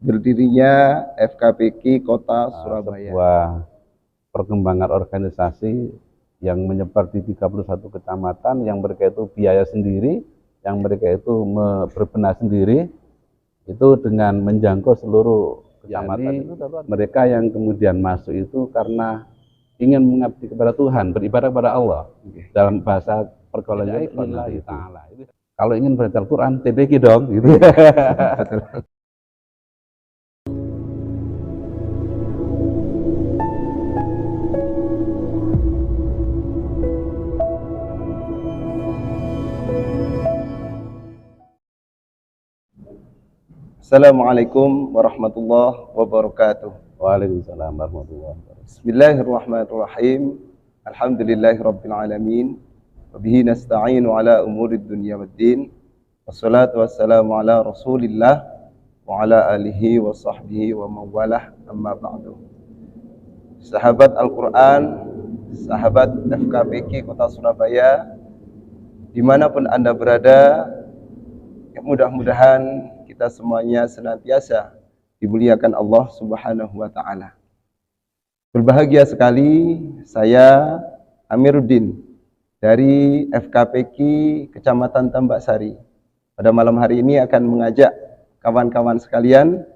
berdirinya FKPK Kota Surabaya. Sebuah perkembangan organisasi yang menyebar di 31 kecamatan, yang mereka itu biaya sendiri, yang mereka itu berbenah sendiri, itu dengan menjangkau seluruh kecamatan. Mereka yang kemudian masuk itu karena ingin mengabdi kepada Tuhan, beribadah kepada Allah. Dalam bahasa pergaulannya lillahi ta'ala. Kalau ingin baca Al-Quran, TPQ dong, gitu. Assalamualaikum warahmatullahi wabarakatuh. Waalaikumsalam warahmatullahi wabarakatuh. Bismillahirrahmanirrahim. Alhamdulillahirabbil alamin. Wabihi nasta'inu ala umurid dunya waddin. Wassalatu wassalamu ala Rasulillah wa ala alihi wa sahbihi wa mawalah, amma ba'du. Sahabat Al-Quran, sahabat FKPK Kota Surabaya, dimanapun Anda berada, mudah-mudahan kita semuanya senantiasa dimuliakan Allah Subhanahu wa Ta'ala. Berbahagia sekali saya Amiruddin dari FKPK Kecamatan Tambak Sari. Pada malam hari ini akan mengajak kawan-kawan sekalian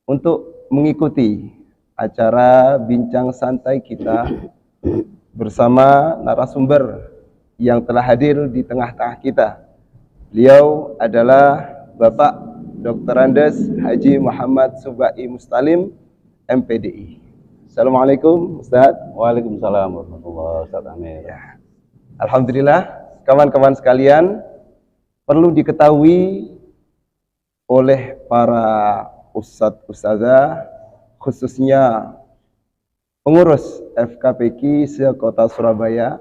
untuk mengikuti acara bincang santai kita bersama narasumber yang telah hadir di tengah-tengah kita. Beliau adalah Bapak Dr. Andes Haji Muhammad Subai Mustalim, MPDI. Assalamualaikum Ustaz. Waalaikumsalam warahmatullahi wabarakatuh. Ya. Alhamdulillah, kawan-kawan sekalian, perlu diketahui oleh para ustadz-ustazah, khususnya pengurus FKPK se-Kota Surabaya.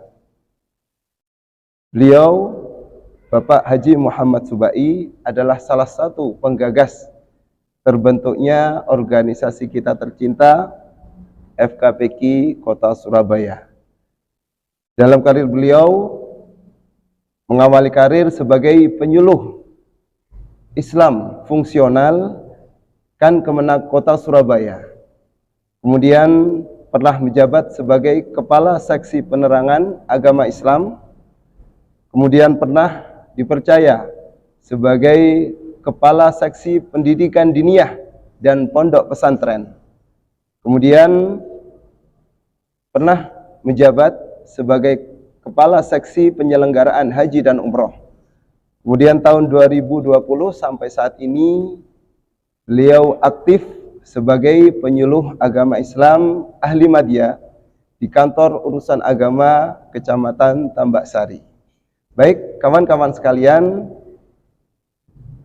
Beliau Bapak Haji Muhammad Subai adalah salah satu penggagas terbentuknya organisasi kita tercinta FKPK Kota Surabaya. Dalam karir beliau mengawali karir sebagai penyuluh Islam fungsional Kemenag Kota Surabaya. Kemudian pernah menjabat sebagai Kepala Seksi Penerangan Agama Islam. Kemudian pernah dipercaya sebagai Kepala Seksi Pendidikan Diniyah dan Pondok Pesantren. Kemudian pernah menjabat sebagai Kepala Seksi Penyelenggaraan Haji dan Umroh. Kemudian tahun 2020 sampai saat ini beliau aktif sebagai penyuluh agama Islam ahli madya di kantor urusan agama Kecamatan Tambak Sari. Baik, kawan-kawan sekalian,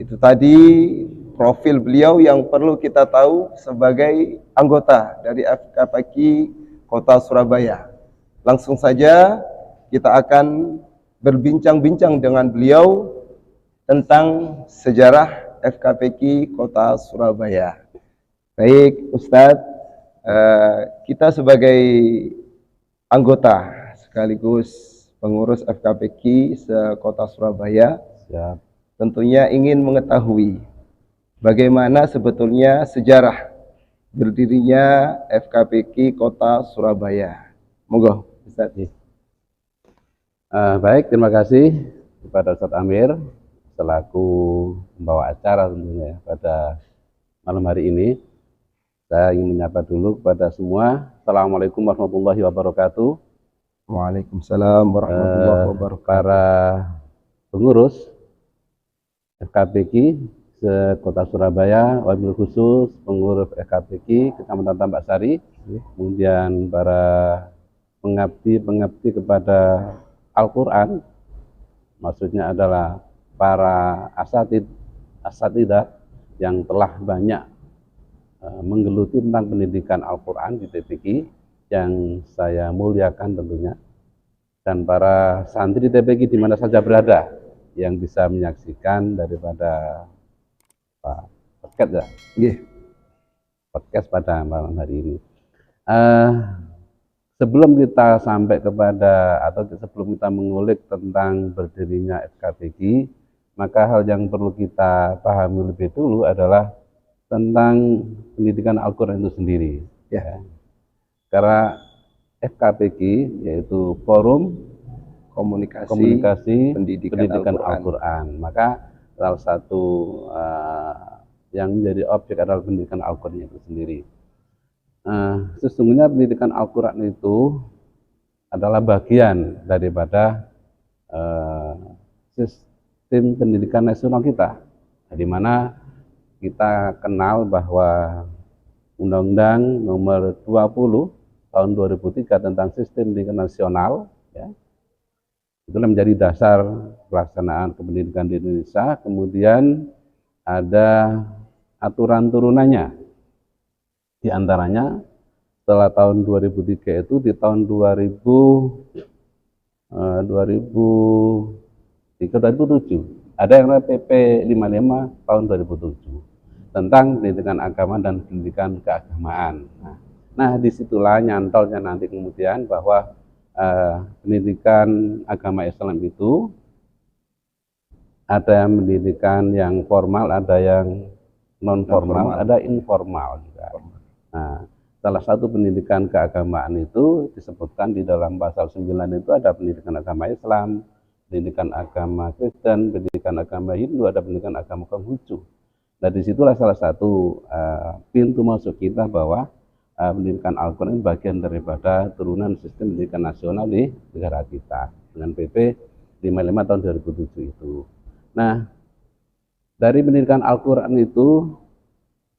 itu tadi profil beliau yang perlu kita tahu sebagai anggota dari FKPK Kota Surabaya. Langsung saja kita akan berbincang-bincang dengan beliau tentang sejarah FKPK Kota Surabaya. Baik, Ustadz, kita sebagai anggota sekaligus pengurus FKPK se-Kota Surabaya, tentunya ingin mengetahui bagaimana sebetulnya sejarah berdirinya FKPK Kota Surabaya. Monggo, Ustaz. Baik, terima kasih kepada Ustaz Amir selaku pembawa acara tentunya pada malam hari ini. Saya ingin menyapa dulu kepada semua. Assalamualaikum warahmatullahi wabarakatuh. Waalaikumsalam warahmatullahi wabarakatuh. Para pengurus FKPK se-Kota Surabaya, wabil khusus pengurus FKPK Kecamatan Tambak Sari, kemudian para pengabdi kepada Al-Quran, maksudnya adalah para asatidah yang telah banyak menggeluti tentang pendidikan Al-Quran di TPK yang saya muliakan tentunya, dan para santri TPK di mana saja berada yang bisa menyaksikan daripada podcast ya, podcast pada malam hari ini. Sebelum kita sampai kepada atau sebelum kita mengulik tentang berdirinya FKPK, maka hal yang perlu kita pahami lebih dulu adalah tentang pendidikan Al-Quran itu sendiri. Ya. Karena FKPG yaitu Forum Komunikasi Pendidikan Al-Quran. Maka salah satu yang menjadi objek adalah pendidikan Al-Quran itu sendiri. Sesungguhnya pendidikan Al-Quran itu adalah bagian daripada sistem pendidikan nasional kita, di mana kita kenal bahwa Undang-Undang Nomor 20 Tahun 2003 tentang Sistem Pendidikan Nasional, ya, itulah menjadi dasar pelaksanaan kependidikan di Indonesia. Kemudian ada aturan turunannya, di antaranya setelah tahun 2003 itu di tahun 2007 ada yang namanya PP 55 tahun 2007 tentang pendidikan agama dan pendidikan keagamaan. Nah, disitulah nyantolnya nanti kemudian bahwa pendidikan agama Islam itu ada pendidikan yang formal, ada yang non formal, ada informal juga. Nah, salah satu pendidikan keagamaan itu disebutkan di dalam pasal 9 itu ada pendidikan agama Islam, pendidikan agama Kristen, pendidikan agama Hindu, ada pendidikan agama Konghucu. Nah, disitulah salah satu pintu masuk kita bahwa pendidikan Al-Quran bagian daripada turunan sistem pendidikan nasional di negara kita dengan PP 55 tahun 2007 itu. Nah, dari pendidikan Al-Quran itu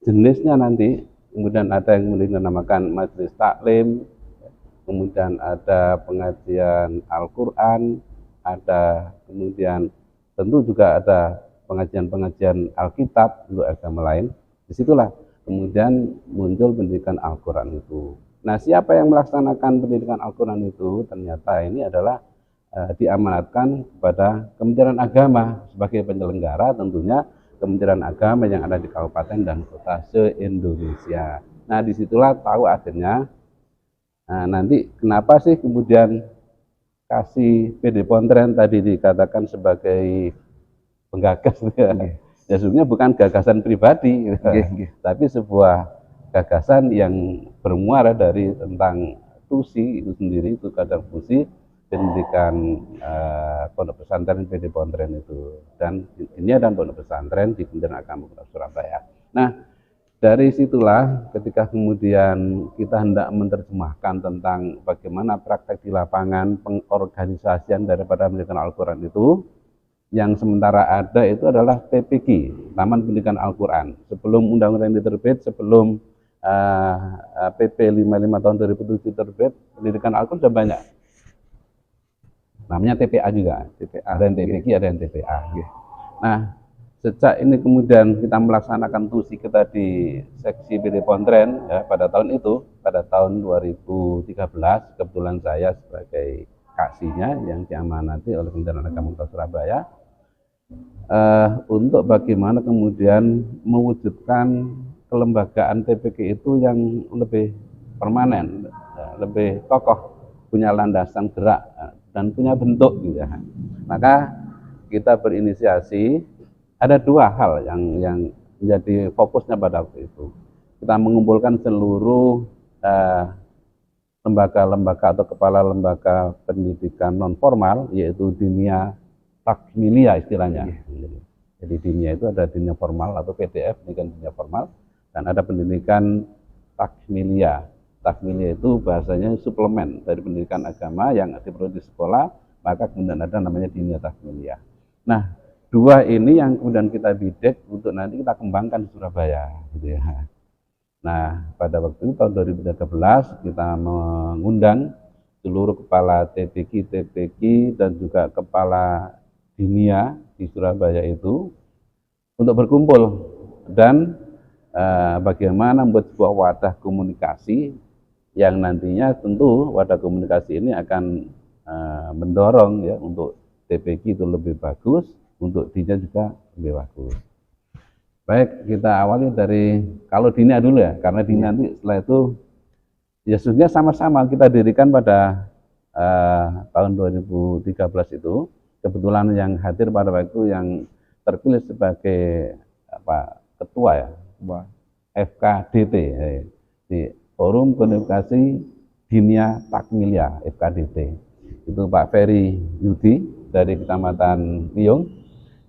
jenisnya nanti kemudian ada yang dinamakan majelis taklim, kemudian ada pengajian Al-Quran, ada kemudian tentu juga ada pengajian-pengajian Alkitab untuk agama lain. Disitulah kemudian muncul pendidikan Al-Quran itu. Nah, siapa yang melaksanakan pendidikan Al-Quran itu? Ternyata ini adalah diamanatkan kepada Kementerian Agama sebagai penyelenggara, tentunya Kementerian Agama yang ada di kabupaten dan kota se-Indonesia. Nah, disitulah tahu akhirnya nanti kenapa sih kemudian kasih PD Pontren tadi dikatakan sebagai penggagas ya. Ya sebenarnya bukan gagasan pribadi, tapi sebuah gagasan yang bermuara dari tentang TUSI itu sendiri, itu kadang fungsi pendidikan pondok pesantren PD Pontren itu, dan ini ada pondok pesantren di Kementerian Agama Kota Surabaya. Nah, dari situlah ketika kemudian kita hendak menerjemahkan tentang bagaimana praktek di lapangan pengorganisasian daripada pendidikan Al-Quran itu, yang sementara ada itu adalah TPQ, Taman Pendidikan Al-Quran. Sebelum undang-undang ini terbit, sebelum PP 55 tahun 2007 terbit, pendidikan Al-Quran sudah banyak. Namanya TPA juga, TPA dan TPQ, ada yang TPA. Nah, sejak ini kemudian kita melaksanakan TUSI kita di seksi PD Pontren ya, pada tahun itu, pada tahun 2013, kebetulan saya sebagai kaksinya yang diamanati oleh Kementerian Agama Kota Surabaya untuk bagaimana kemudian mewujudkan kelembagaan TPQ itu yang lebih permanen, lebih kokoh, punya landasan gerak dan punya bentuk gitu ya. Maka kita berinisiasi, ada dua hal yang menjadi fokusnya pada waktu itu. Kita mengumpulkan seluruh lembaga-lembaga atau kepala lembaga pendidikan non formal, yaitu dinia takmilia istilahnya. Jadi dinia itu ada dinia formal atau PDF, ini kan dinia formal, dan ada pendidikan takmilia. Takmilia itu bahasanya suplemen dari pendidikan agama yang diperoleh di sekolah, maka kemudian ada namanya dinia takmilia. Nah, dua ini yang kemudian kita bidik untuk nanti kita kembangkan di Surabaya, gitu ya. Nah, pada waktu itu tahun 2013 kita mengundang seluruh kepala TPQ dan juga kepala dinia di Surabaya itu untuk berkumpul dan bagaimana membuat sebuah wadah komunikasi yang nantinya tentu wadah komunikasi ini akan mendorong ya untuk TPQ itu lebih bagus, untuk dinia juga lebih bagus. Baik, kita awali dari kalau dinia dulu ya, karena dinia nanti setelah itu ya sebenarnya sama-sama kita dirikan pada tahun 2013 itu. Kebetulan yang hadir pada waktu yang terpilih sebagai ketua ya, FKDT, di Forum Komunikasi Dinia Takmilia FKDT. Itu Pak Ferry Yudi dari Kecamatan Liung.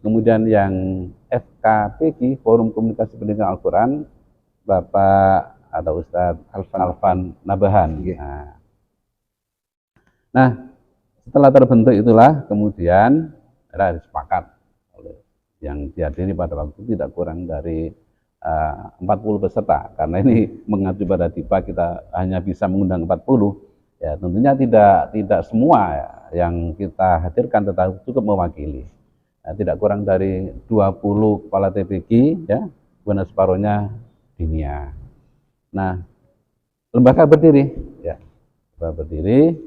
Kemudian yang FKPG, Forum Komunikasi Pendidikan Al-Quran, Bapak atau Ustadz Alfan Nabahan. Nah, setelah terbentuk itulah kemudian ada sepakat yang dihadiri pada waktu tidak kurang dari 40 peserta, karena ini mengacu pada DIPA kita hanya bisa mengundang 40. Ya, tentunya tidak semua yang kita hadirkan, tetapi cukup mewakili. Tidak kurang dari 20 kepala TPG, ya, kemudian separuhnya Dinia. Nah, lembaga berdiri, ya, lembaga berdiri.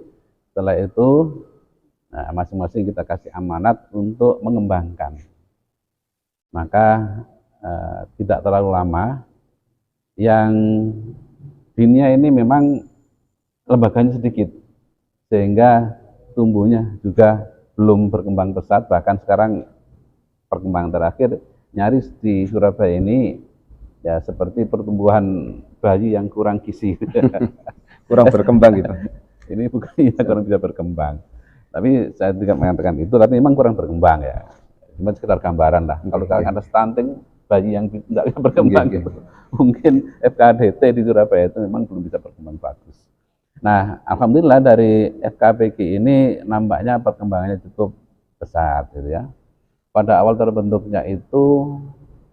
Setelah itu, masing-masing kita kasih amanat untuk mengembangkan. Maka tidak terlalu lama. Yang Dinia ini memang lembaganya sedikit, sehingga tumbuhnya juga belum berkembang pesat. Bahkan sekarang perkembangan terakhir nyaris di Surabaya ini ya seperti pertumbuhan bayi yang kurang gizi. Kurang berkembang gitu. Ini bukan ya kurang bisa berkembang, tapi saya tidak mengatakan itu, tapi memang kurang berkembang ya. Cuma sekedar gambaran lah. Kalau kalian ada stunting, bayi yang tidak bisa berkembang gitu. Mungkin FKDT di Surabaya itu memang belum bisa berkembang bagus. Nah, alhamdulillah dari FKPG ini nampaknya perkembangannya cukup besar gitu ya. Pada awal terbentuknya itu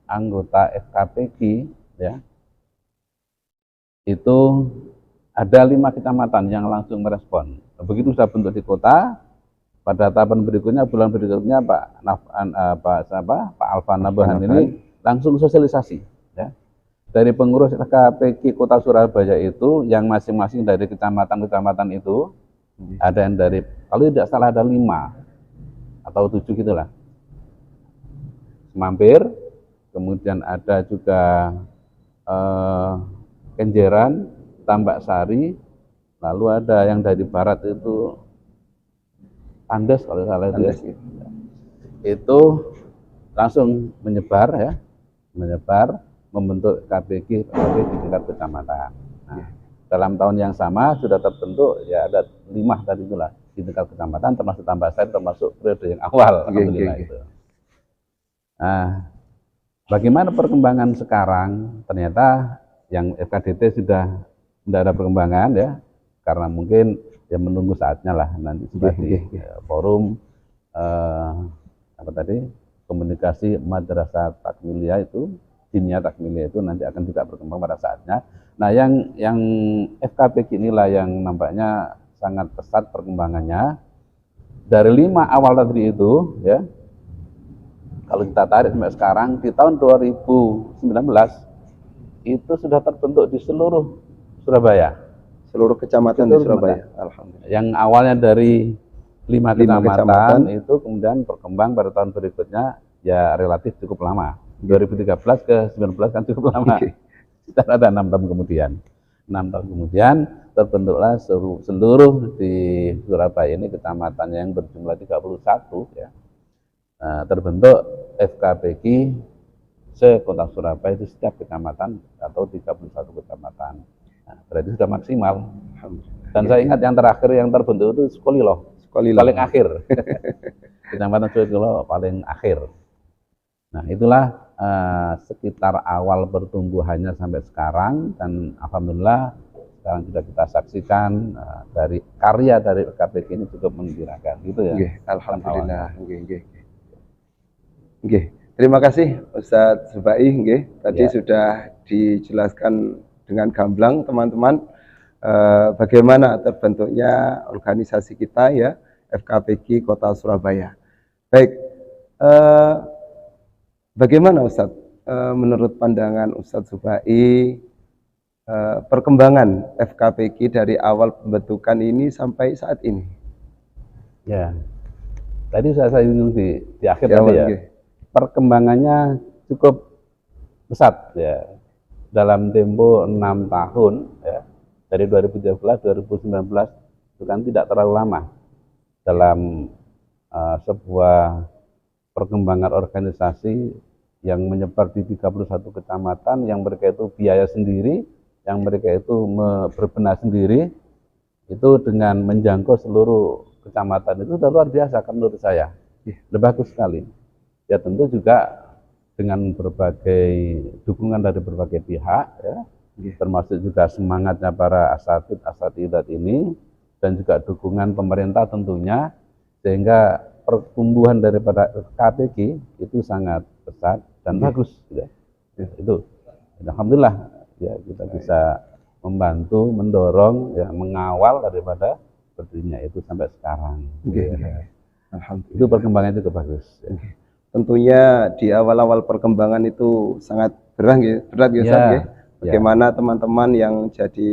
anggota FKPG ya, itu ada 5 kecamatan yang langsung merespon. Begitu sudah bentuk di kota, pada tahapan berikutnya, bulan berikutnya Pak Alfan Nabahan ini langsung sosialisasi. Ya. Dari pengurus FKPG Kota Surabaya itu, yang masing-masing dari kecamatan-kecamatan itu, ada yang dari, kalau tidak salah ada 5 atau 7 gitulah. Mampir, kemudian ada juga Kenjeran, Tambak Sari, lalu ada yang dari barat itu Andes kalau salah itu ya. Itu langsung menyebar ya, membentuk KPG di tingkat kecamatan. Nah, dalam tahun yang sama sudah terbentuk ya ada 5 tadi itulah di tingkat kecamatan, termasuk Tambak Sari, termasuk periode yang awal. Alhamdulillah itu. Nah, bagaimana perkembangan sekarang? Ternyata yang FKDT sudah tidak ada perkembangan ya, karena mungkin ya menunggu saatnya lah nanti sebagai forum komunikasi madrasah takmilia itu, Dinia Takmilia itu nanti akan tidak berkembang pada saatnya. Nah, yang FKPG inilah yang nampaknya sangat pesat perkembangannya. Dari 5 awal tadi itu ya, kalau kita tarik sampai sekarang di tahun 2019 itu sudah terbentuk di seluruh Surabaya. Seluruh kecamatan di Surabaya. Alhamdulillah. Yang awalnya dari 5 kecamatan itu kemudian berkembang pada tahun berikutnya ya relatif cukup lama. 2013 ke 19 kan cukup lama. Sekitar ada 6 tahun kemudian. 6 tahun kemudian terbentuklah seluruh di Surabaya ini kecamatan yang berjumlah 31 ya. Terbentuk FKPG se-Kota Surabaya itu setiap kecamatan atau 31 kecamatan. Nah, berarti sudah maksimal. Dan saya ingat yang terakhir yang terbentuk itu Sukolilo. Paling akhir. Kecamatan Sukolilo paling akhir. Nah, itulah sekitar awal pertumbuhannya sampai sekarang, dan alhamdulillah sekarang sudah kita saksikan dari karya dari KPG ini cukup menggembirakan gitu ya. Alhamdulillah. Terima kasih Ustadz Subai. Tadi sudah dijelaskan dengan gamblang teman-teman bagaimana terbentuknya organisasi kita ya, FKPG Kota Surabaya. Baik, bagaimana Ustadz menurut pandangan Ustadz Subai perkembangan FKPG dari awal pembentukan ini sampai saat ini? Ya, tadi saya singgung di akhir tadi ya, perkembangannya cukup pesat ya. Dalam tempo 6 tahun ya, dari 2013 2019 itu kan tidak terlalu lama dalam sebuah perkembangan organisasi yang menyebar di 31 kecamatan, yang mereka itu biaya sendiri, yang mereka itu berbenah sendiri, itu dengan menjangkau seluruh kecamatan itu sudah luar biasa kan menurut saya. Sudah bagus sekali. Ya tentu juga dengan berbagai dukungan dari berbagai pihak, ya, termasuk juga semangatnya para asatidat ini, dan juga dukungan pemerintah tentunya, sehingga pertumbuhan daripada KPG itu sangat pesat dan bagus, ya. Itu alhamdulillah ya kita bisa membantu, mendorong, ya, mengawal daripada berdirinya itu sampai sekarang. Alhamdulillah. Itu perkembangannya itu bagus. Ya. Tentunya di awal-awal perkembangan itu sangat berat ya Ustaz ya. Bagaimana teman-teman yang jadi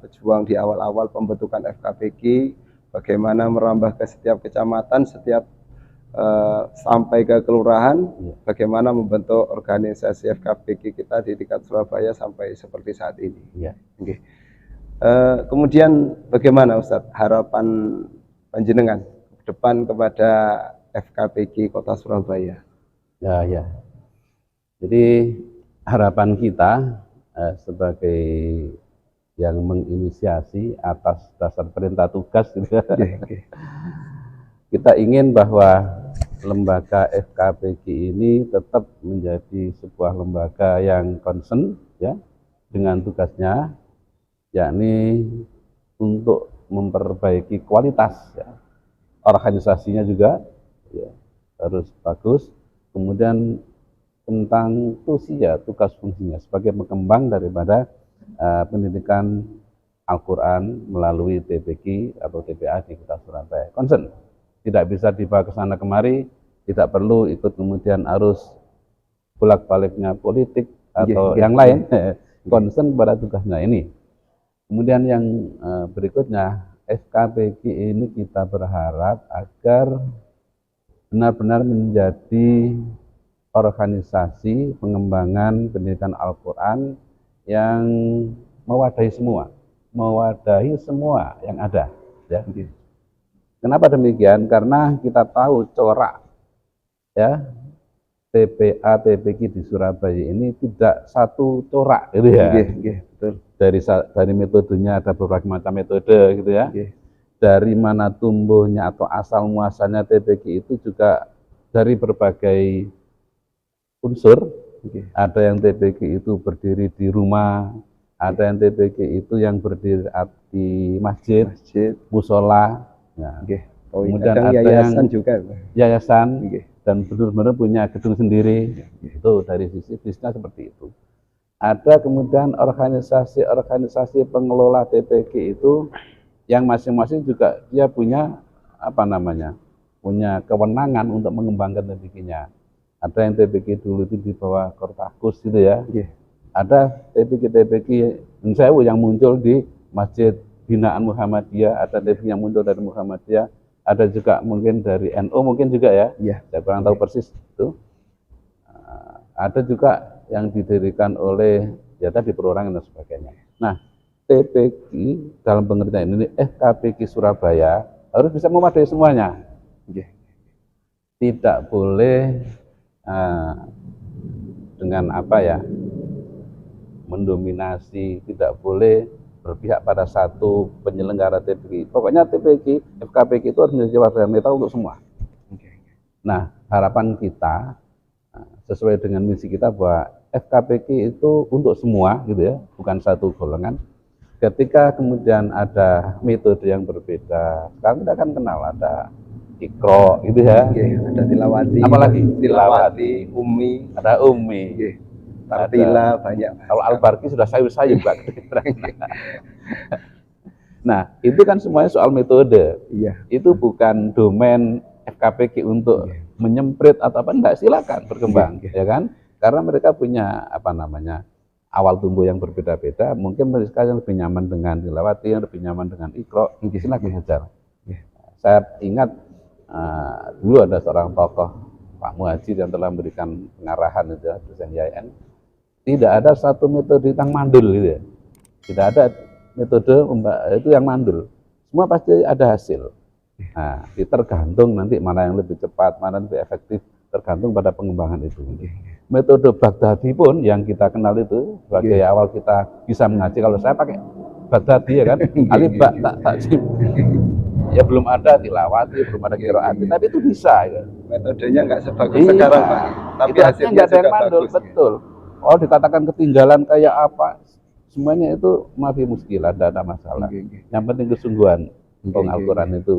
pejuang di awal-awal pembentukan FKPG, bagaimana merambah ke setiap kecamatan, setiap sampai ke kelurahan, bagaimana membentuk organisasi FKPG kita di tingkat Surabaya sampai seperti saat ini. Kemudian bagaimana Ustadz harapan panjenengan ke depan kepada FKPG Kota Surabaya? Ya. Jadi harapan kita sebagai yang menginisiasi atas dasar perintah tugas, gitu ya. Kita ingin bahwa lembaga FKPG ini tetap menjadi sebuah lembaga yang concern, ya, dengan tugasnya, yakni untuk memperbaiki kualitas, ya, organisasinya juga, ya, harus bagus. Kemudian tentang tugas fungsinya sebagai pengembang daripada pendidikan Al-Quran melalui TPQ atau TPA di Kota Surabaya. Concern. Tidak bisa dibawa ke sana kemari, tidak perlu ikut kemudian arus bolak-baliknya politik atau yang lain. Concern pada tugasnya ini. Kemudian yang berikutnya, FKPG ini kita berharap agar benar-benar menjadi organisasi pengembangan pendidikan Al-Quran yang mewadahi semua yang ada, ya. Kenapa demikian? Karena kita tahu corak, ya, TPA TPQ di Surabaya ini tidak satu corak, gitu ya. Betul. Dari metodenya ada berbagai macam metode, gitu ya. Dari mana tumbuhnya atau asal muasalnya TPQ itu juga dari berbagai unsur. Ada yang TPQ itu berdiri di rumah, ada yang TPQ itu yang berdiri di masjid, musola. Nah, kemudian ada yayasan yang juga, yayasan, dan benar-benar punya gedung sendiri. Itu dari sisi bisnisnya seperti itu. Ada kemudian organisasi pengelola TPQ itu yang masing-masing juga dia punya punya kewenangan untuk mengembangkan TPQ-nya. Ada yang TPQ dulu itu di bawah Kortakus, gitu ya. Ada TPQ yang muncul di Masjid Binaan Muhammadiyah, ada TPQ yang muncul dari Muhammadiyah, ada juga mungkin dari NU mungkin juga, ya. Saya kurang tahu persis itu. Ada juga yang didirikan oleh tadi perorangan dan sebagainya. Nah, TPQ dalam pengertian ini FKPG Surabaya harus bisa memadai semuanya. Tidak boleh dengan mendominasi, tidak boleh berpihak pada satu penyelenggara TPQ. Pokoknya FKPG itu harus menjadi wadah netral untuk semua. Nah, harapan kita sesuai dengan misi kita bahwa FKPG itu untuk semua, gitu ya, bukan satu golongan. Ketika kemudian ada metode yang berbeda, sekarang kita akan kenal ada Ikro, gitu ya. Ada tilawati. Apalagi tilawati, Umi. Ada Umi. Tartila banyak. Kalau Al-Barqi sudah sayur-sayur, Pak. Nah, itu kan semuanya soal metode. Itu bukan domain FKPG untuk menyemprit atau apa, enggak, silakan berkembang, ya kan? Karena mereka punya awal tumbuh yang berbeda-beda. Mungkin mereka yang lebih nyaman dengan tilawati, yang lebih nyaman dengan Ikro, silakan hajar. Saya ingat dulu ada seorang tokoh, Pak Muhajir, yang telah memberikan pengarahan itu, dosen YN. Tidak ada satu metode yang mandul, gitu ya. Tidak ada metode itu yang mandul. Semua pasti ada hasil. Nah, tergantung nanti mana yang lebih cepat, mana yang lebih efektif, tergantung pada pengembangan itu. Metode Baghdadi pun yang kita kenal itu sebagai awal kita bisa mengaji. Kalau saya pakai Baghdadi ya kan, alif ba tak ya belum ada tilawati, belum ada qiraati, tapi itu bisa ya. Metodenya nggak sebagus sekarang Pak, tapi itu hasilnya nggak ada yang juga mandul, bagus. betul. Oh, dikatakan ketinggalan kayak apa, semuanya itu maafi muskilah, tidak ada masalah. Yang penting kesungguhan. Al-Quran itu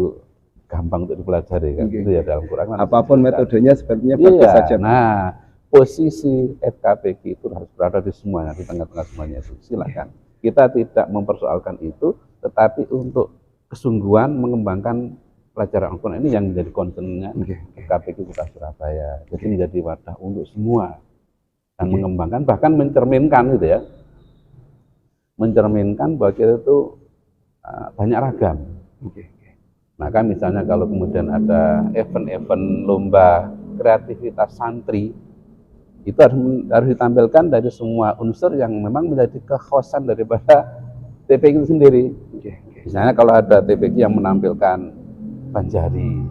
gampang untuk dipelajari kan, itu ya dalam Quran. Apapun metodenya sepertinya bagus saja. Nah, posisi FKPG itu harus berada di semuanya, di tengah-tengah semuanya itu. Silakan. Kita tidak mempersoalkan itu, tetapi untuk kesungguhan mengembangkan pelajaran Al-Quran ini yang menjadi concernnya FKPG Kota Surabaya. Jadi menjadi wadah untuk semua dan mengembangkan, bahkan mencerminkan gitu ya, mencerminkan bahwa kita itu banyak ragam. Maka misalnya kalau kemudian ada event-event lomba kreativitas santri, itu harus ditampilkan dari semua unsur yang memang menjadi kekhasan daripada TPG itu sendiri. Misalnya kalau ada TPG yang menampilkan Banjari,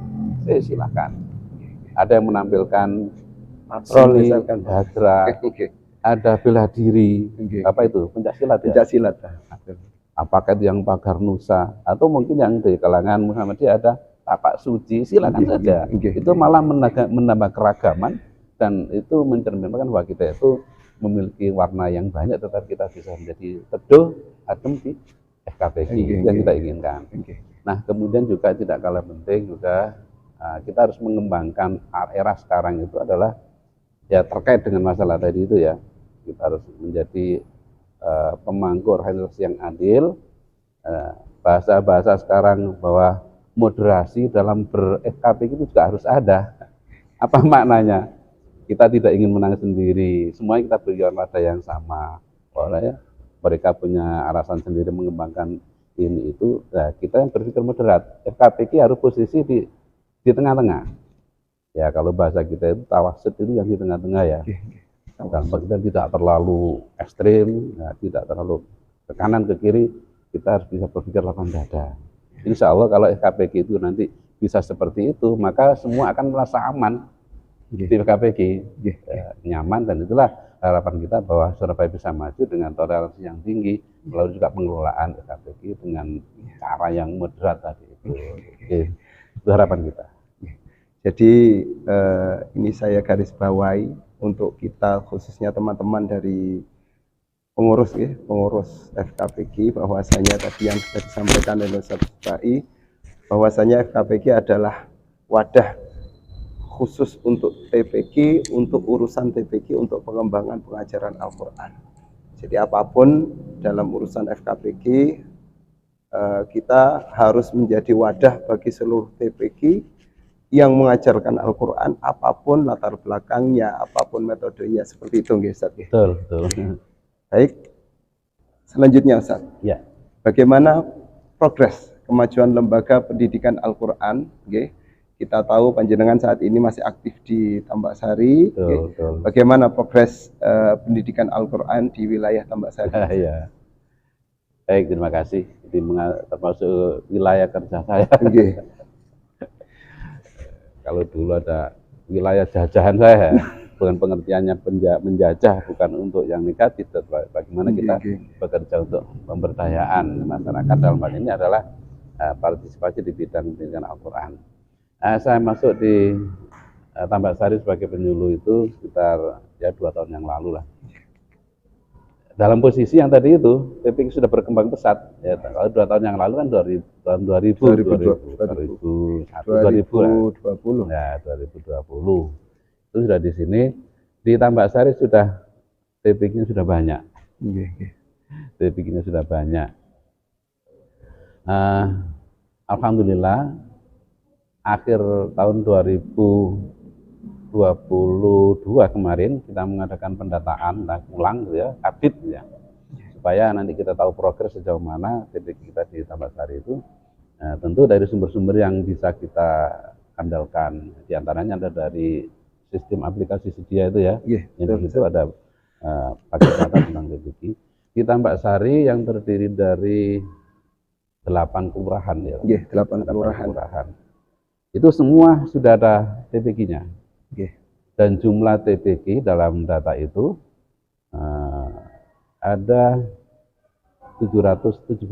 silakan. Ada yang menampilkan patroli, hadra, ada bela diri, apa itu, pencaksilat ya? Pencaksilat. Apakah itu yang pagar Nusa, atau mungkin yang dari kalangan Muhammadiyah ada tapak suci, silakan saja. Itu malah menambah keragaman, dan itu mencerminkan bahwa kita itu memiliki warna yang banyak, tetapi kita bisa menjadi teduh, adem di FKPG yang kita inginkan. Nah, kemudian juga tidak kalah penting juga kita harus mengembangkan era sekarang itu adalah ya terkait dengan masalah tadi itu ya, kita harus menjadi pemangku organisasi yang adil. Bahasa-bahasa sekarang bahwa moderasi dalam ber-FKPG itu juga harus ada. Apa maknanya? Kita tidak ingin menang sendiri, semuanya kita berikan pada yang sama. Oleh mereka punya alasan sendiri mengembangkan ini itu, nah kita yang berpikir moderat. FKPG harus posisi di tengah-tengah. Ya kalau bahasa kita itu tawassut itu yang di tengah-tengah ya. Dan kita tidak terlalu ekstrim, ya, tidak terlalu ke kanan ke kiri, kita harus bisa berpikir lapang dada. Insya Allah kalau FKPG itu nanti bisa seperti itu, maka semua akan merasa aman di FKPG, nyaman, dan itulah harapan kita bahwa Surabaya bisa maju dengan toleransi yang tinggi, lalu juga pengelolaan FKPG dengan cara yang moderat tadi itu. Itu harapan kita. Jadi ini saya garis bawahi untuk kita, khususnya teman-teman dari pengurus FKPG, bahwasanya tadi yang sudah disampaikan oleh Ustaz Bai, bahwasanya FKPG adalah wadah khusus untuk TPG, untuk urusan TPG, untuk pengembangan pengajaran Al-Quran. Jadi apapun dalam urusan FKPG, kita harus menjadi wadah bagi seluruh TPG yang mengajarkan Al-Quran, apapun latar belakangnya, apapun metodenya, seperti itu, Ustaz. Betul. Baik, selanjutnya Ustaz. Ya. Bagaimana progres kemajuan lembaga pendidikan Al-Quran? Kita tahu panjenengan saat ini masih aktif di Tambak Sari. Betul. Bagaimana progres pendidikan Al-Quran di wilayah Tambak Sari? Ya. Baik, terima kasih. Ini termasuk wilayah kerja saya. Kalau dulu ada wilayah jajahan saya, bukan pengertiannya menjajah, bukan untuk yang negatif, bagaimana kita bekerja untuk pemberdayaan masyarakat. Dalam hal ini adalah partisipasi di bidang pendidikan Al-Quran. Saya masuk di Tambak Sari sebagai penyuluh itu sekitar ya 2 tahun yang lalu lah. Dalam posisi yang tadi itu, TPG sudah berkembang pesat. Ya, kalau 2 tahun yang lalu kan tahun 2020. Ya, 2020. Itu sudah di sini. Di Tambak Sari sudah TPG-nya sudah banyak. TPG-nya sudah banyak. Alhamdulillah, akhir tahun 2022 kemarin kita mengadakan pendataan ulang gitu ya, update gitu ya, supaya nanti kita tahu progres sejauh mana TPG kita di Tambak Sari itu. Tentu dari sumber-sumber yang bisa kita andalkan, diantaranya ada dari sistem aplikasi sedia itu ya, yang di situ ada paket data tentang TPG. Di Tambak Sari yang terdiri dari 8 kelurahan ya, 8 kelurahan. Itu semua sudah ada TPG-nya. Dan jumlah TPK dalam data itu ada 137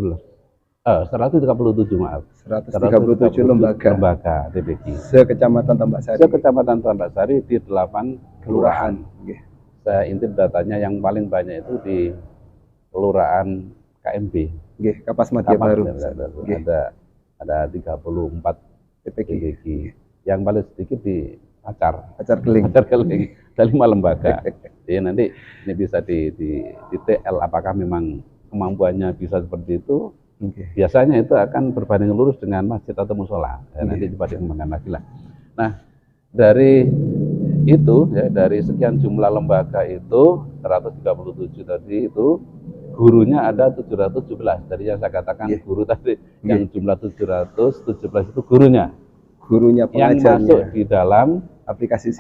maaf. 137 lembaga TPK. Se-Kecamatan Tambak Sari. Se-Kecamatan Tambak Sari di 8 kelurahan. Okay. Saya intip datanya yang paling banyak itu di kelurahan KMB. Okay. Kapas Madya Baru. Okay. Ada 34 TPK. Yang paling sedikit di Acar Keling. Ada 5 lembaga. Jadi nanti ini bisa di TL apakah memang kemampuannya bisa seperti itu. Okay. Biasanya itu akan berbanding lurus dengan masjid atau musola. Nanti coba dikembangkan lagi lah. Nah, dari itu ya, dari sekian jumlah lembaga itu 137 tadi itu gurunya ada 717. Dari yang saya katakan guru tadi yang jumlah 717 itu gurunya yang masuk di dalam aplikasi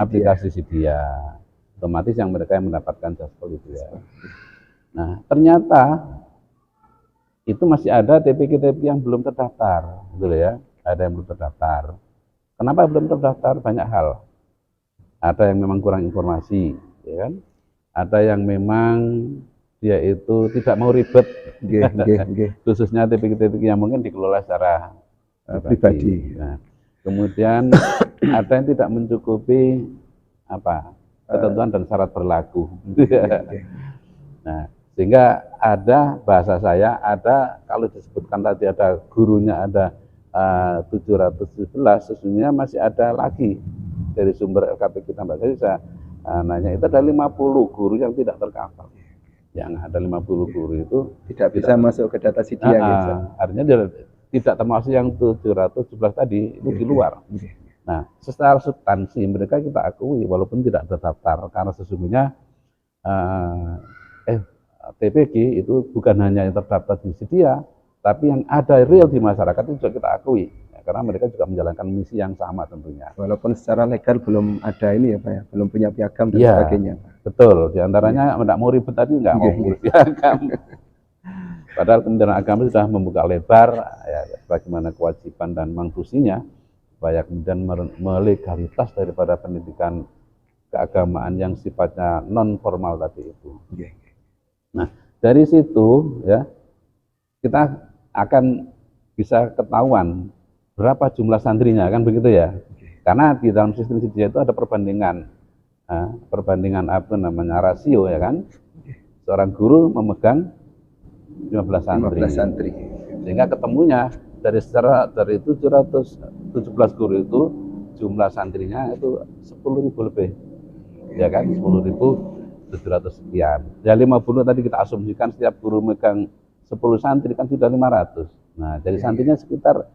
Sidia. Otomatis yang mereka yang mendapatkan jaspol itu ya. Nah, ternyata itu masih ada TPK yang belum terdaftar, gitu ya. Ada yang belum terdaftar. Kenapa belum terdaftar? Banyak hal. Ada yang memang kurang informasi, ya kan? Ada yang memang dia itu tidak mau ribet, khususnya TPK yang mungkin dikelola secara pribadi. Nah, kemudian ada yang tidak mencukupi ketentuan dan syarat berlaku. Nah, sehingga ada bahasa saya kalau disebutkan tadi ada gurunya ada 717, sesungguhnya masih ada lagi dari sumber LKPK Tambak Sari. Saya nanya itu ada 50 guru yang tidak tercover. Yang ada 50 guru itu tidak bisa masuk ke data Sidia. Artinya tidak termasuk yang 717 tadi itu di luar. Nah, secara substansi mereka kita akui walaupun tidak terdaftar karena sesungguhnya TPK itu bukan hanya yang terdaftar di Sidia, tapi yang ada real di masyarakat itu juga kita akui, ya, karena mereka juga menjalankan misi yang sama tentunya. Walaupun secara legal belum ada ini ya Pak ya, belum punya piagam dan sebagainya. Betul, diantaranya tidak mau ribet tadi nggak mau ngurus piagam. Padahal Kementerian Agama sudah membuka lebar ya, bagaimana kewajiban dan fungsinya supaya kemudian melegalitas daripada pendidikan keagamaan yang sifatnya non formal tadi itu. Nah, dari situ ya kita akan bisa ketahuan berapa jumlah santrinya, kan begitu ya. Karena di dalam sistem Sidia itu ada perbandingan rasio ya kan. Seorang guru memegang 15 santri. Sehingga ketemunya dari 717 guru itu jumlah santrinya itu 10.000 lebih. Ya kan, 10.700 sekian. Ya 50 tadi kita asumsikan setiap guru megang 10 santri kan sudah 500. Nah, jadi santrinya sekitar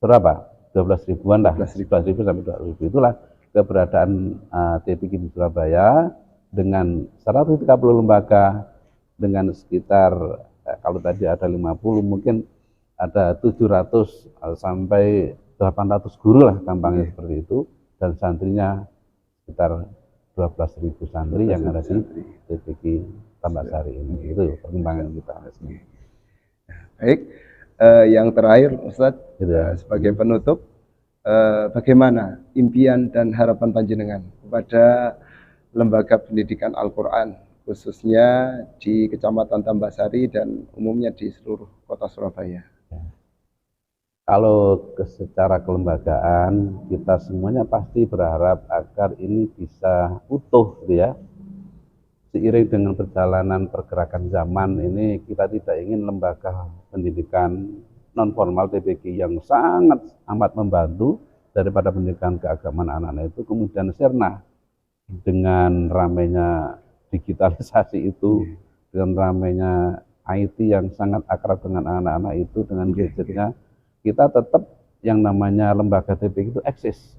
berapa? 12 ribuan lah. 11.000 sampai 12.000. Itulah keberadaan TPK di Surabaya dengan 130 lembaga dengan sekitar kalau tadi ada 50 mungkin ada 700 sampai 800 guru lah gampangnya seperti itu, dan santrinya sekitar 12.000 santri yang ada di TPK Tambak Sari ini. Itu perkembangan kita. Baik, yang terakhir Ustadz, sebagai penutup, bagaimana impian dan harapan panjenengan kepada lembaga pendidikan Al-Quran khususnya di Kecamatan Tambak Sari dan umumnya di seluruh kota Surabaya? Kalau secara kelembagaan kita semuanya pasti berharap agar ini bisa utuh, gitu ya. Seiring dengan perjalanan pergerakan zaman ini, kita tidak ingin lembaga pendidikan non formal TPK yang sangat amat membantu daripada pendidikan keagamaan anak-anak itu kemudian sirna dengan ramainya digitalisasi itu, dengan ramainya IT yang sangat akrab dengan anak-anak itu, dengan gadgetnya. Kita tetap yang namanya lembaga TPK itu eksis,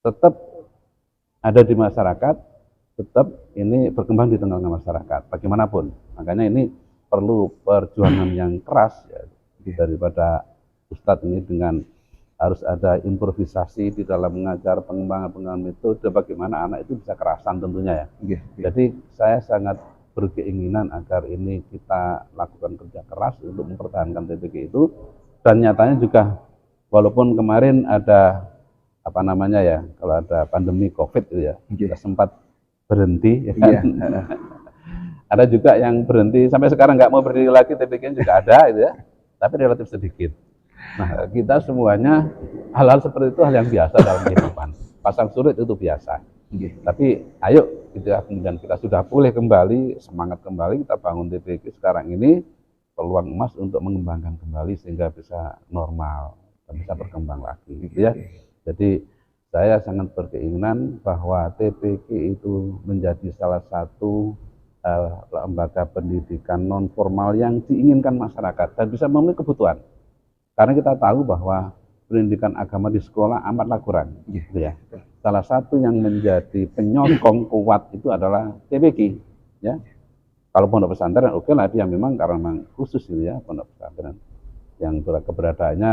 tetap ada di masyarakat, tetap ini berkembang di tengah-tengah masyarakat bagaimanapun. Makanya ini perlu perjuangan yang keras ya, daripada Ustadz ini dengan harus ada improvisasi di dalam mengajar, pengembangan metode bagaimana anak itu bisa kerasan tentunya ya. Jadi saya sangat berkeinginan agar ini kita lakukan kerja keras untuk mempertahankan TPK itu, dan nyatanya juga walaupun kemarin ada apa namanya ya, kalau ada pandemi COVID itu ya, Nggih. kita sempat berhenti ya Iya, kan. Ada juga yang berhenti sampai sekarang nggak mau berdiri lagi, TPK juga ada gitu ya, tapi relatif sedikit. Nah, kita semuanya hal-hal seperti itu hal yang biasa dalam kehidupan. Pasang surut itu biasa. nggih. Tapi ayo gitu ya, kemudian kita sudah pulih kembali, semangat kembali, kita bangun TPK sekarang ini peluang emas untuk mengembangkan kembali sehingga bisa normal dan bisa berkembang lagi gitu ya. Jadi saya sangat berkeinginan bahwa TPK itu menjadi salah satu lembaga pendidikan non formal yang diinginkan masyarakat dan bisa memenuhi kebutuhan. Karena kita tahu bahwa pendidikan agama di sekolah amatlah kurang, gitu ya. Salah satu yang menjadi penyokong kuat itu adalah TPK, ya. Kalau pondok pesantren oke lah, dia memang karena memang khusus gitu ya, pondok pesantren yang keberadaannya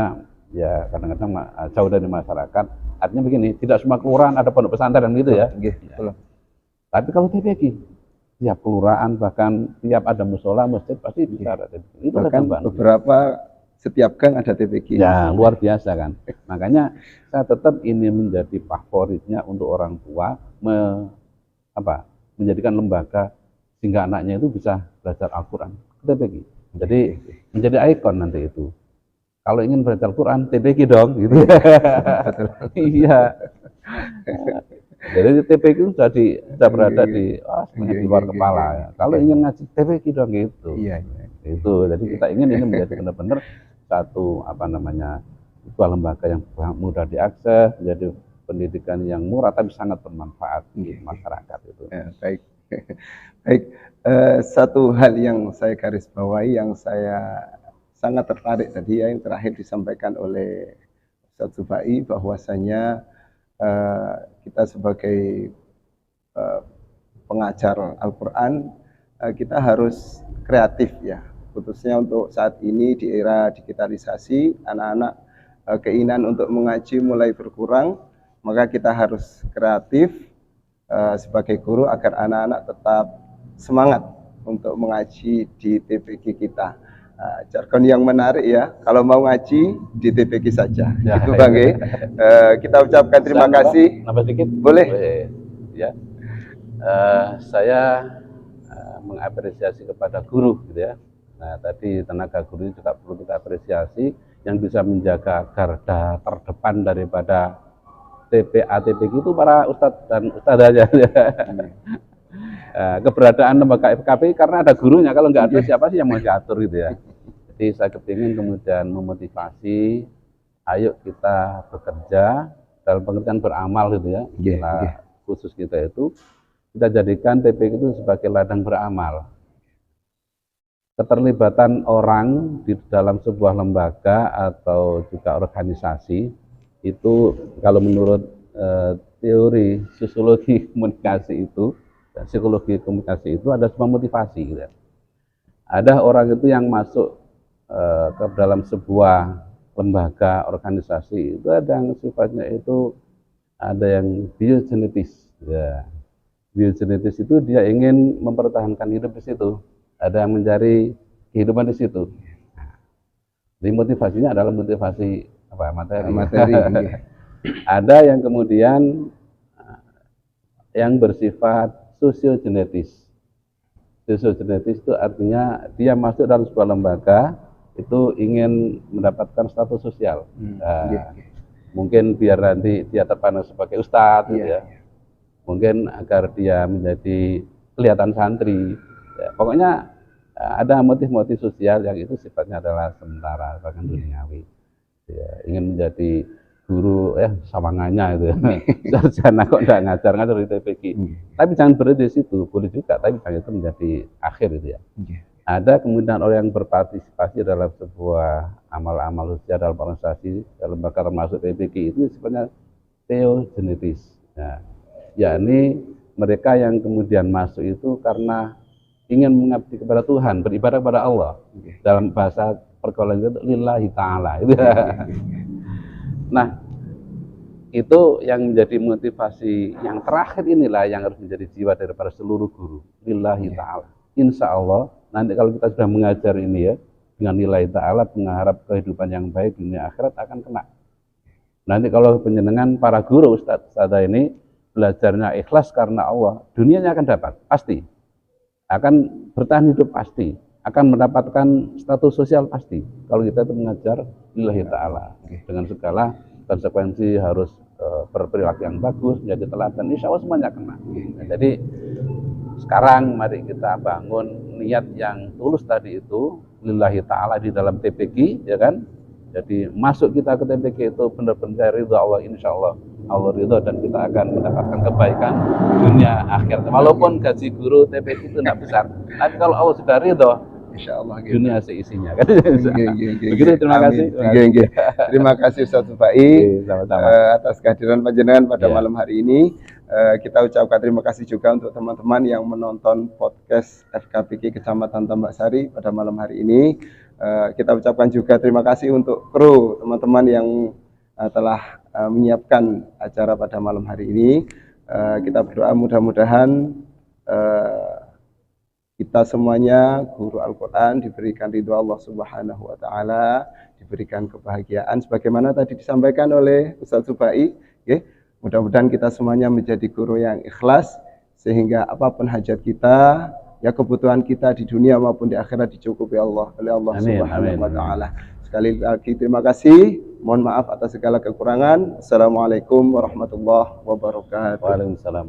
ya kadang-kadang jauh dari masyarakat. Artinya begini, tidak semua kelurahan ada pondok pesantren gitu ya. Tapi kalau TPK, tiap kelurahan bahkan tiap ada musola masjid pasti bisa ada TPK. Itu Bahkan beberapa setiap gang ada TPK. Ya, luar biasa kan. Makanya saya tetap ini menjadi favoritnya untuk orang tua menjadikan lembaga sehingga anaknya itu bisa belajar Al-Quran TPK. Jadi menjadi ikon nanti itu. Kalau ingin belajar Al-Quran TPK dong, gitu. Iya. Jadi TPK itu sudah berada di luar kepala. Ya. Kalau ingin ngaji TPK dong gitu. Iya. Itu. Jadi kita ingin ini menjadi benar-benar satu sebuah lembaga yang mudah diakses, menjadi pendidikan yang murah tapi sangat bermanfaat di masyarakat itu. Ya, baik. Baik, satu hal yang saya garis bawahi yang saya sangat tertarik tadi ya, yang terakhir disampaikan oleh Ustadz Zubai, bahwasanya kita sebagai pengajar Al-Quran, kita harus kreatif ya, khususnya untuk saat ini di era digitalisasi, anak-anak keinginan untuk mengaji mulai berkurang, maka kita harus kreatif sebagai guru agar anak-anak tetap semangat untuk mengaji di TPK kita. Jargon yang menarik ya, kalau mau ngaji di TPK saja. Ya, itu Bang ya. Kita ucapkan terima kasih. Nambah sedikit? Boleh. Ya. Saya mengapresiasi kepada guru gitu ya. Nah, tadi tenaga guru juga perlu kita apresiasi yang bisa menjaga garda terdepan daripada TPA TPK itu para ustadz dan ustadzah. Keberadaan lembaga FKP karena ada gurunya, kalau nggak ada siapa sih yang mau diatur gitu ya. Jadi saya kepingin kemudian memotivasi, ayo kita bekerja dalam pengertian beramal gitu ya. Khusus kita itu kita jadikan TPK itu sebagai ladang beramal. Keterlibatan orang di dalam sebuah lembaga atau juga organisasi itu kalau menurut teori sosiologi komunikasi itu, psikologi komunikasi itu ada sebuah motivasi gitu. Ada orang itu yang masuk ke dalam sebuah lembaga organisasi itu ada yang sifatnya itu ada yang biogenetis ya. Biogenetis itu dia ingin mempertahankan hidup di situ, ada yang mencari kehidupan di situ. Jadi motivasinya adalah motivasi materi. Ada yang kemudian yang bersifat sosiogenetis. Sosiogenetis itu artinya dia masuk dalam sebuah lembaga itu ingin mendapatkan status sosial. Mungkin biar nanti dia terpandang sebagai ustadz gitu ya. Mungkin agar dia menjadi kelihatan santri. Ya, pokoknya ada motif-motif sosial yang itu sifatnya adalah sementara, bahkan duniawi. Ya, ingin menjadi guru sawangannya itu sarjana kok enggak ngajar di TPK. Tapi jangan berhenti di situ, boleh juga, tapi jangan itu menjadi akhir itu ya. Ada kemudian orang yang berpartisipasi dalam sebuah amal-amal sosial dalam organisasi, dalam lembaga termasuk TPK itu sifatnya teogenetis. Nah, yakni mereka yang kemudian masuk itu karena ingin mengabdi kepada Tuhan, beribadah kepada Allah. Dalam bahasa pergaulan itu lillahi ta'ala. Nah, itu yang menjadi motivasi yang terakhir inilah yang harus menjadi jiwa daripada seluruh guru. Lillahi ta'ala. Insya Allah, nanti kalau kita sudah mengajar ini ya, dengan nilai ta'ala, mengharap kehidupan yang baik dunia akhirat akan kena. Nanti kalau penjenengan para guru Ustadz ini belajarnya ikhlas karena Allah, dunianya akan dapat, pasti. Akan bertahan hidup pasti, akan mendapatkan status sosial pasti. Kalau kita itu mengajar lillahi ta'ala, dengan segala konsekuensi harus berperilaku yang bagus, menjadi teladan, insya Allah semuanya kena. Nah, jadi sekarang mari kita bangun niat yang tulus tadi itu, lillahi ta'ala di dalam TPQ, ya kan? Jadi masuk kita ke TPQ itu benar-benar ridho Allah, insya Allah Allah ridho dan kita akan mendapatkan kebaikan dunia akhirat. Walaupun gaji guru TPQ itu tidak besar, tapi kalau Allah sudah ridho, insya Allah gitu. Dunia seisinya kan. Begitu, terima kasih. Terima kasih Ustaz Subai atas kehadiran panjenengan pada malam hari ini. Kita ucapkan terima kasih juga untuk teman-teman yang menonton podcast FKPK Kecamatan Tambak Sari pada malam hari ini. Kita ucapkan juga terima kasih untuk kru teman-teman yang telah menyiapkan acara pada malam hari ini. Kita berdoa mudah-mudahan kita semuanya guru Al-Quran diberikan ridho Allah Subhanahu wa Ta'ala, diberikan kebahagiaan sebagaimana tadi disampaikan oleh Ustaz Subai. Mudah-mudahan kita semuanya menjadi guru yang ikhlas sehingga apapun hajat kita, ya kebutuhan kita di dunia maupun di akhirat dicukupi oleh Allah Subhanahu wa Ta'ala. Sekali lagi terima kasih. Mohon maaf atas segala kekurangan. Assalamualaikum warahmatullahi wabarakatuh. Waalaikumsalam.